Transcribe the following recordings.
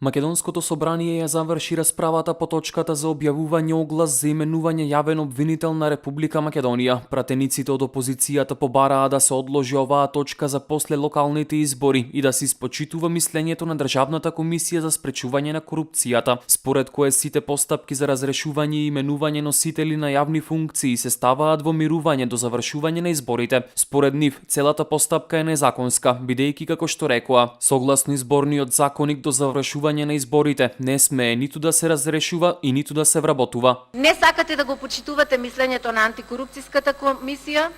Македонското собрание ја заврши расправата по точката за објавување оглас за именување јавен обвинител на Република Македонија. Пратениците од опозицијата побараа да се одложи оваа точка за после локалните избори и да се испочитува мислењето на Државната комисија за спречување на корупцијата, според кое сите постапки за разрешување и именување носители на јавни функции се ставаат во мирување до завршување на изборите. Според нив, целата постапка е незаконска, бидејќи како што рекоа, согласно изборниот законник до завршување на изборите не смее ниту да се разрешува и ниту да се вработува. Не сакате да го почитувате мислењето на антикорупцијската комисија,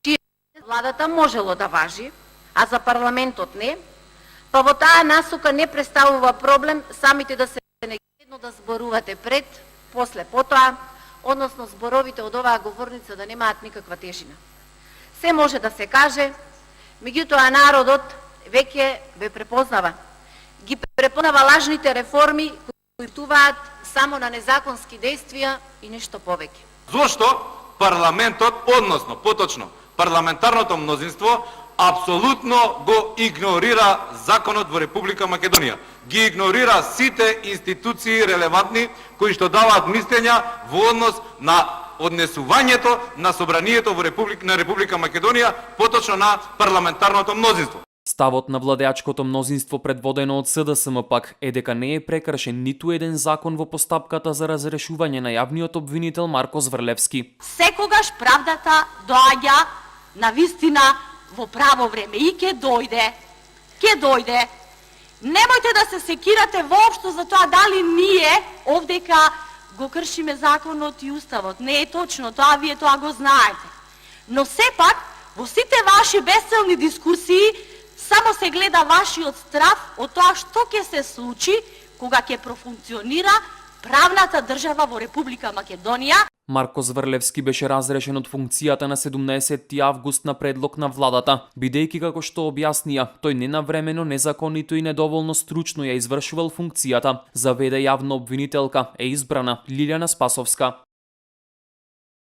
чија владата можело да важи, а за парламентот не, па во таа насока не представува проблем самите да се едно да зборувате пред, после потоа, односно зборовите од оваа говорница да немаат никаква тежина. Се може да се каже, меѓутоа народот веќе ве препознава. Ги препознава лажните реформи кои туваат само на незаконски действија и ништо повеќе. Зошто парламентот, односно поточно парламентарното мнозинство, апсолутно го игнорира законот во Република Македонија. Ги игнорира сите институции релевантни кои што даваат мислења во однос на однесувањето на собранието во Република Македонија, поточно на парламентарното мнозинство. Ставот на владеачкото мнозинство предводено од СДСМ пак е дека не е прекршен ниту еден закон во постапката за разрешување на јавниот обвинител Марко Зврлевски. Секогаш правдата доаѓа на вистина во право време и ќе дојде. Ќе дојде. Немојте да се секирате воопшто за тоа дали ние овдека го кршиме законот и уставот. Не е точно тоа, вие тоа го знаете. Но сепак во сите ваши бесцелни дискусии само се гледа вашиот страв од тоа што ќе се случи кога ќе профункционира правната држава во Република Македонија. Марко Зврлевски беше разрешен од функцијата на 17 август на предлог на владата, бидејќи како што објаснија, тој ненавремено, незаконито и недоволно стручно ја извршувал функцијата. За вд јавна обвинителка е избрана Лилјана Спасовска.